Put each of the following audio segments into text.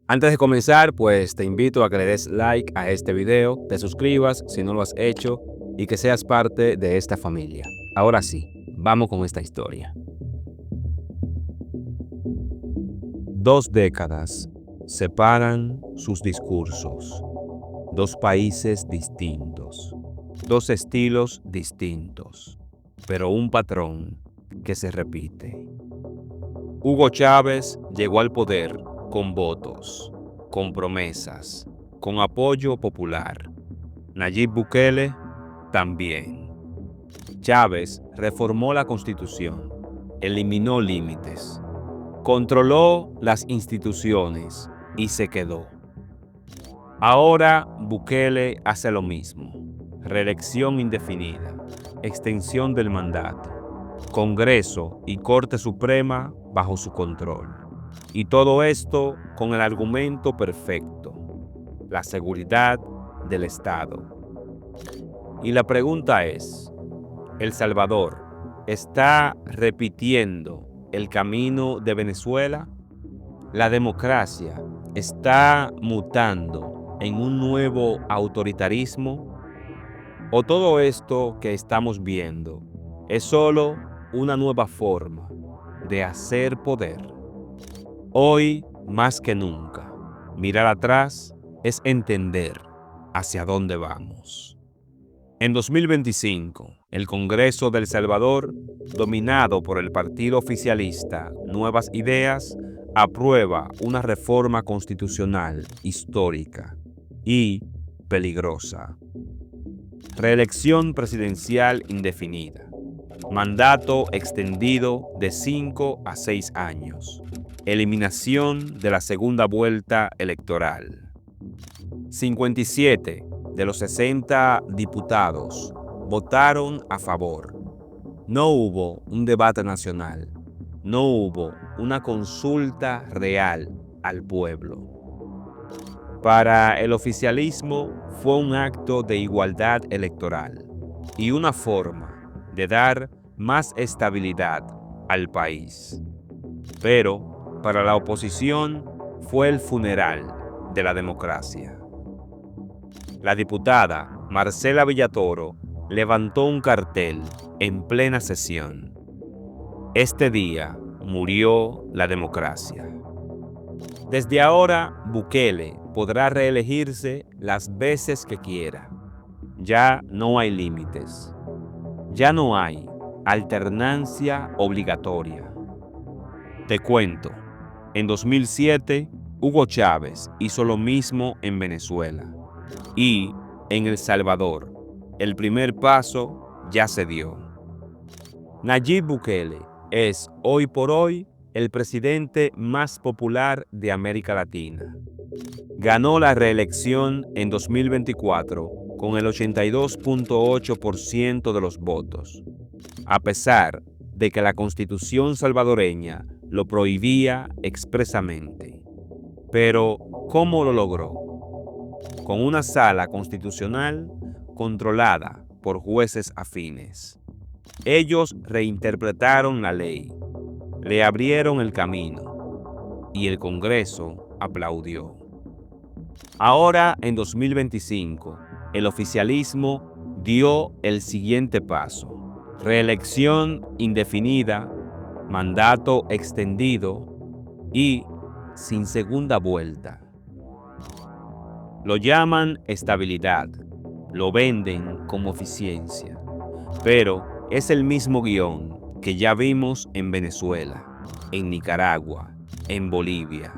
Antes de comenzar, pues te invito a que le des like a este video, te suscribas si no lo has hecho y que seas parte de esta familia. Ahora sí, vamos con esta historia. 2 décadas separan sus discursos. 2 países distintos. 2 estilos distintos. Pero un patrón que se repite. Hugo Chávez llegó al poder con votos, con promesas, con apoyo popular. Nayib Bukele también. Chávez reformó la Constitución, eliminó límites, controló las instituciones y se quedó. Ahora Bukele hace lo mismo. Reelección indefinida, extensión del mandato, Congreso y Corte Suprema bajo su control. Y todo esto con el argumento perfecto: la seguridad del Estado. Y la pregunta es, ¿El Salvador está repitiendo el camino de Venezuela? ¿La democracia está mutando en un nuevo autoritarismo? ¿O todo esto que estamos viendo es solo una nueva forma de hacer poder? Hoy, más que nunca, mirar atrás es entender hacia dónde vamos. En 2025, el Congreso de El Salvador, dominado por el partido oficialista Nuevas Ideas, aprueba una reforma constitucional histórica y peligrosa. Reelección presidencial indefinida. Mandato extendido de 5 a 6 años. Eliminación de la segunda vuelta electoral. 57 de los 60 diputados votaron a favor. No hubo un debate nacional. No hubo una consulta real al pueblo. Para el oficialismo fue un acto de igualdad electoral y una forma de dar más estabilidad al país. Pero para la oposición fue el funeral de la democracia. La diputada Marcela Villatoro levantó un cartel en plena sesión: "Este día murió la democracia". Desde ahora, Bukele podrá reelegirse las veces que quiera. Ya no hay límites. Ya no hay alternancia obligatoria. Te cuento, en 2007, Hugo Chávez hizo lo mismo en Venezuela. Y en El Salvador, el primer paso ya se dio. Nayib Bukele es hoy por hoy el presidente más popular de América Latina. Ganó la reelección en 2024 con el 82.8% de los votos, a pesar de que la Constitución salvadoreña lo prohibía expresamente. Pero, ¿cómo lo logró? Con una sala constitucional controlada por jueces afines. Ellos reinterpretaron la ley, le abrieron el camino y el Congreso aplaudió. Ahora, en 2025, el oficialismo dio el siguiente paso: reelección indefinida, mandato extendido y sin segunda vuelta. Lo llaman estabilidad, lo venden como eficiencia, pero es el mismo guión que ya vimos en Venezuela, en Nicaragua, en Bolivia.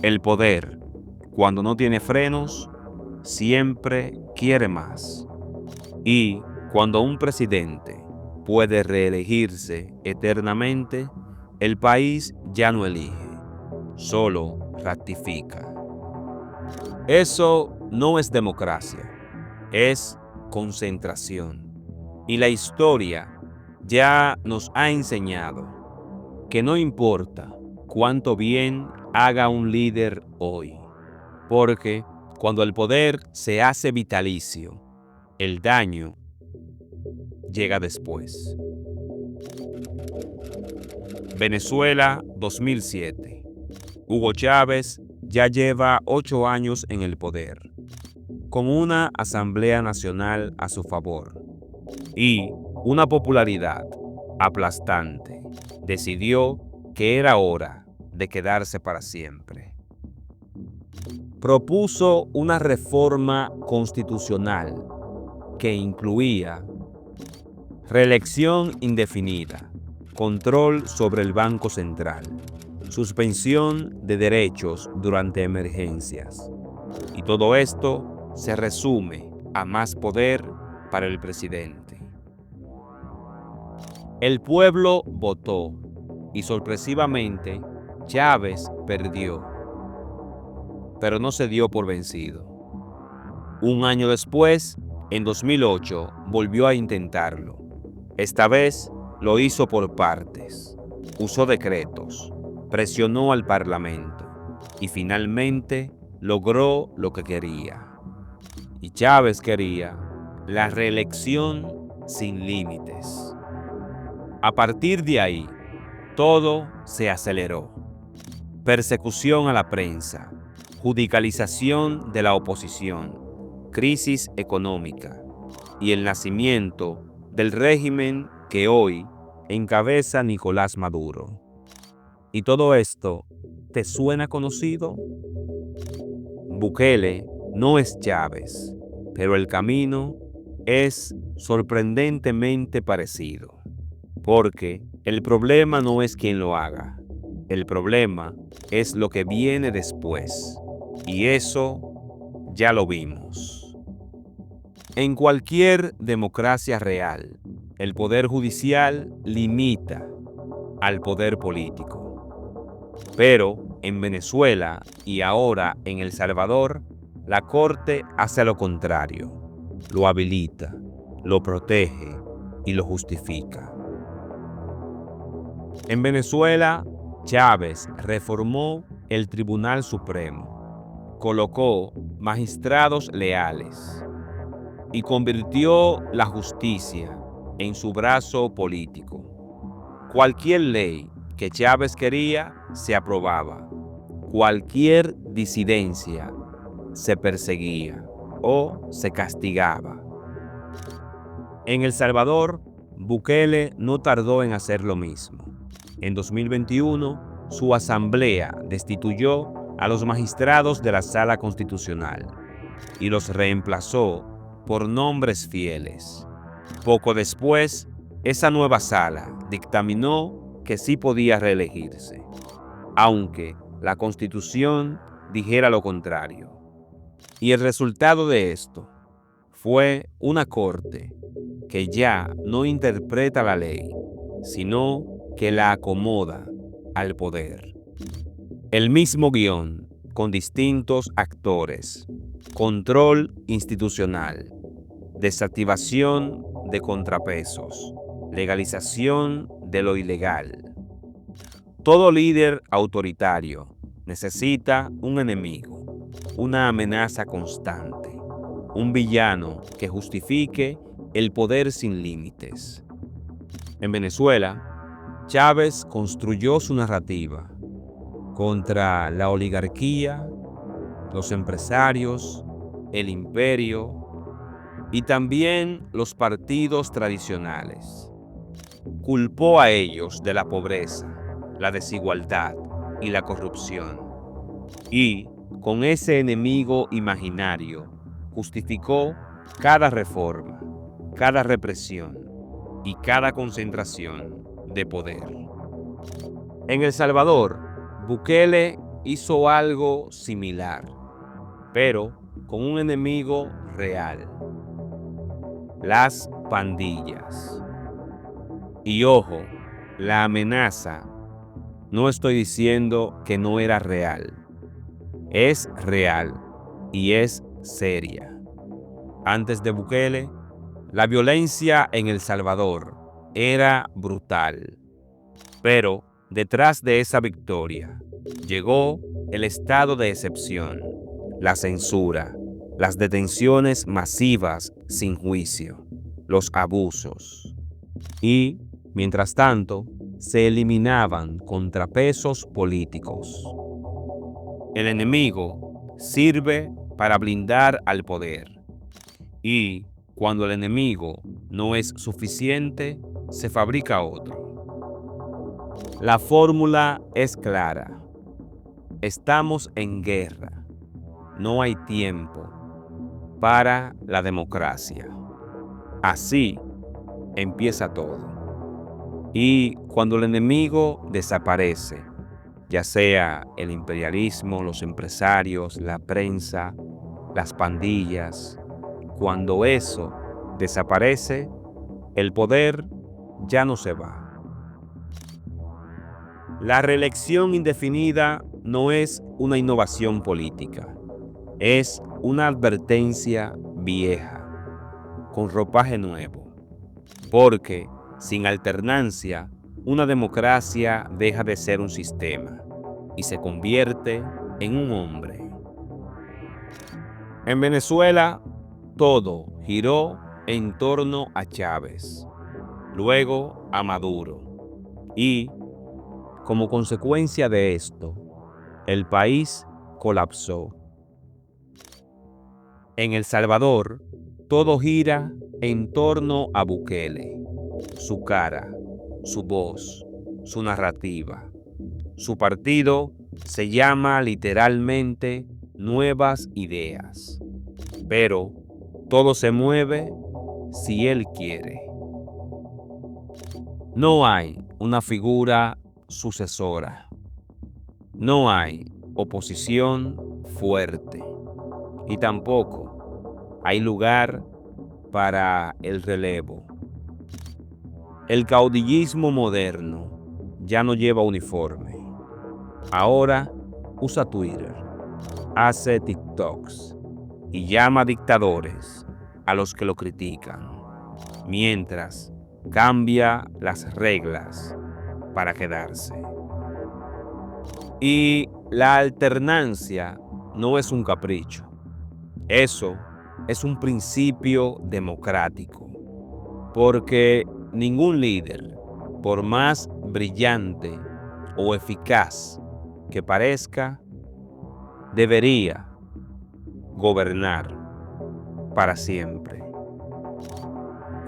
El poder, cuando no tiene frenos, siempre quiere más. Y cuando un presidente puede reelegirse eternamente, el país ya no elige, solo ratifica. Eso no es democracia, es concentración. Y la historia ya nos ha enseñado que no importa cuánto bien haga un líder hoy, porque cuando el poder se hace vitalicio, el daño llega después. Venezuela 2007. Hugo Chávez ya lleva 8 años en el poder, con una Asamblea Nacional a su favor y una popularidad aplastante. Decidió que era hora de quedarse para siempre. Propuso una reforma constitucional que incluía reelección indefinida, control sobre el Banco Central, suspensión de derechos durante emergencias. Y todo esto se resume a más poder para el presidente. El pueblo votó y sorpresivamente Chávez perdió, pero no se dio por vencido. Un año después, en 2008, volvió a intentarlo. Esta vez lo hizo por partes. Usó decretos, presionó al Parlamento y finalmente logró lo que quería. Y Chávez quería la reelección sin límites. A partir de ahí, todo se aceleró. Persecución a la prensa, judicialización de la oposición, crisis económica y el nacimiento del régimen que hoy encabeza Nicolás Maduro. ¿Y todo esto te suena conocido? Bukele no es Chávez, pero el camino es sorprendentemente parecido, porque el problema no es quien lo haga, el problema es lo que viene después, y eso ya lo vimos. En cualquier democracia real, el poder judicial limita al poder político. Pero en Venezuela y ahora en El Salvador, la Corte hace lo contrario. Lo habilita, lo protege y lo justifica. En Venezuela, Chávez reformó el Tribunal Supremo, colocó magistrados leales y convirtió la justicia en su brazo político. Cualquier ley que Chávez quería se aprobaba. Cualquier disidencia se perseguía o se castigaba. En El Salvador, Bukele no tardó en hacer lo mismo. En 2021, su asamblea destituyó a los magistrados de la Sala Constitucional y los reemplazó por nombres fieles. Poco después, esa nueva sala dictaminó que sí podía reelegirse, aunque la Constitución dijera lo contrario. Y el resultado de esto fue una corte que ya no interpreta la ley, sino que la acomoda al poder. El mismo guión, con distintos actores, control institucional, desactivación de contrapesos, legalización de lo ilegal. Todo líder autoritario necesita un enemigo, una amenaza constante, un villano que justifique el poder sin límites. En Venezuela, Chávez construyó su narrativa contra la oligarquía, los empresarios, el imperio y también los partidos tradicionales. Culpó a ellos de la pobreza, la desigualdad y la corrupción. Y, con ese enemigo imaginario, justificó cada reforma, cada represión y cada concentración de poder. En El Salvador, Bukele hizo algo similar, pero con un enemigo real: las pandillas. Y ojo, la amenaza, no estoy diciendo que no era real. Es real y es seria. Antes de Bukele, la violencia en El Salvador era brutal. Pero detrás de esa victoria llegó el estado de excepción, la censura, las detenciones masivas sin juicio, los abusos. Y, mientras tanto, se eliminaban contrapesos políticos. El enemigo sirve para blindar al poder. Y cuando el enemigo no es suficiente, se fabrica otro. La fórmula es clara. Estamos en guerra. No hay tiempo para la democracia. Así empieza todo. Y cuando el enemigo desaparece, ya sea el imperialismo, los empresarios, la prensa, las pandillas, cuando eso desaparece, el poder ya no se va. La reelección indefinida no es una innovación política, es una advertencia vieja, con ropaje nuevo, porque sin alternancia, una democracia deja de ser un sistema y se convierte en un hombre. En Venezuela, todo giró en torno a Chávez, luego a Maduro, y, como consecuencia de esto, el país colapsó. En El Salvador, todo gira en torno a Bukele, su cara, su voz, su narrativa. Su partido se llama literalmente Nuevas Ideas, pero todo se mueve si él quiere. No hay una figura sucesora. No hay oposición fuerte. Y tampoco hay lugar para el relevo. El caudillismo moderno ya no lleva uniforme. Ahora usa Twitter, hace TikToks y llama dictadores a los que lo critican, mientras cambia las reglas para quedarse. Y la alternancia no es un capricho. Eso es un principio democrático, porque ningún líder, por más brillante o eficaz que parezca, debería gobernar para siempre.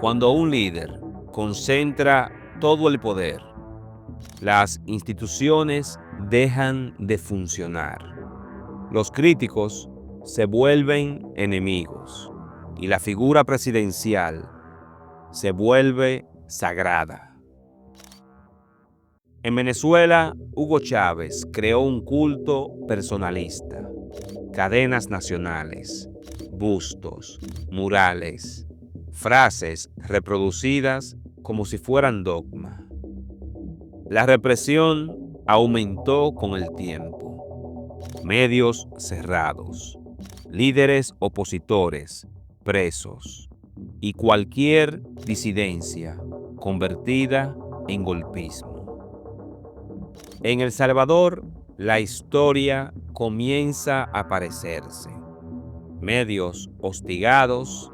Cuando un líder concentra todo el poder, las instituciones dejan de funcionar. Los críticos se vuelven enemigos y la figura presidencial se vuelve sagrada. En Venezuela, Hugo Chávez creó un culto personalista, cadenas nacionales, bustos, murales, frases reproducidas como si fueran dogma. La represión aumentó con el tiempo. Medios cerrados, líderes opositores presos y cualquier disidencia convertida en golpismo. En El Salvador, la historia comienza a parecerse. Medios hostigados,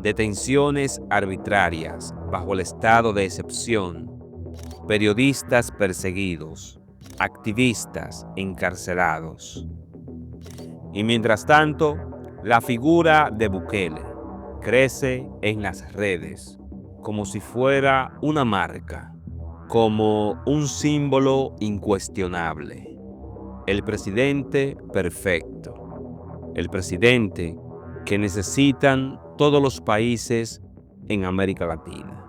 detenciones arbitrarias bajo el estado de excepción, periodistas perseguidos, activistas encarcelados. Y mientras tanto, la figura de Bukele crece en las redes como si fuera una marca, como un símbolo incuestionable. El presidente perfecto, el presidente que necesitan todos los países en América Latina.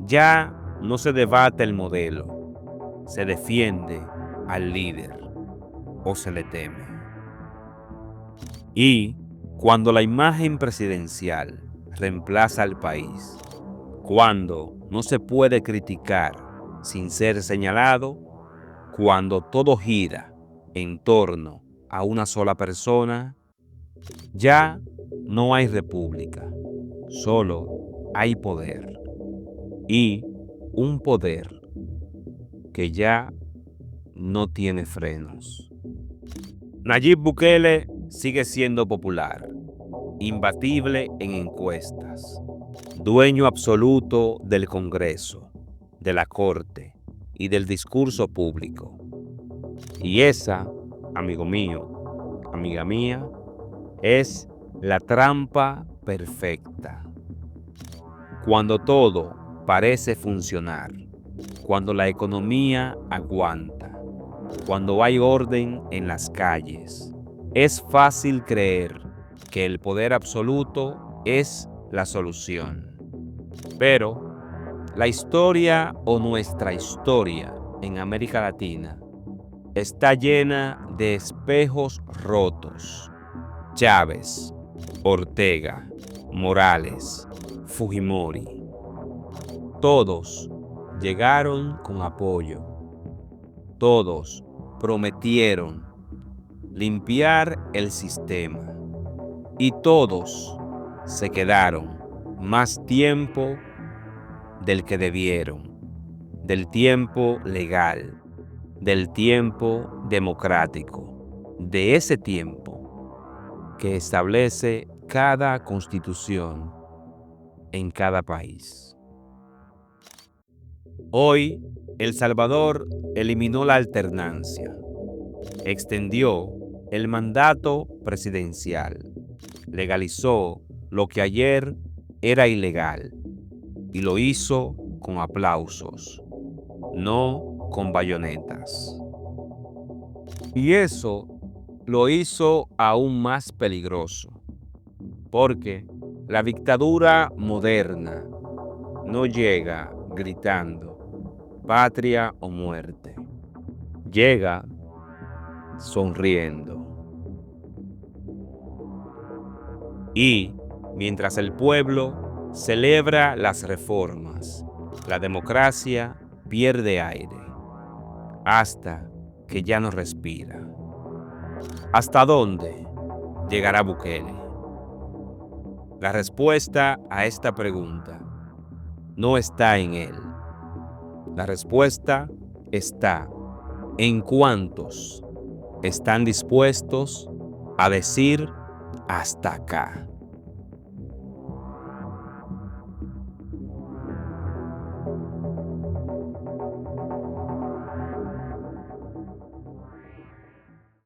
Ya no se debate el modelo, se defiende al líder o se le teme. Y cuando la imagen presidencial reemplaza al país, cuando no se puede criticar sin ser señalado, cuando todo gira en torno a una sola persona, ya no hay república, solo hay poder. Y un poder que ya no tiene frenos. Nayib Bukele sigue siendo popular, imbatible en encuestas, dueño absoluto del Congreso, de la Corte y del discurso público. Y esa amigo mío, amiga mía, es la trampa perfecta. Cuando todo parece funcionar, cuando la economía aguanta, cuando hay orden en las calles, es fácil creer que el poder absoluto es la solución. Pero la historia o nuestra historia en América Latina está llena de espejos rotos. Chávez, Ortega, Morales, Fujimori. Todos llegaron con apoyo. Todos prometieron limpiar el sistema. Y todos se quedaron más tiempo del que debieron, del tiempo legal, del tiempo democrático, de ese tiempo que establece cada constitución en cada país. Hoy, El Salvador eliminó la alternancia, extendió el mandato presidencial, legalizó lo que ayer era ilegal y lo hizo con aplausos, no con bayonetas. Y eso lo hizo aún más peligroso, porque la dictadura moderna no llega gritando patria o muerte, llega sonriendo. Y mientras el pueblo celebra las reformas, la democracia pierde aire, hasta que ya no respira. ¿Hasta dónde llegará Bukele? La respuesta a esta pregunta no está en él. La respuesta está en cuántos están dispuestos a decir hasta acá.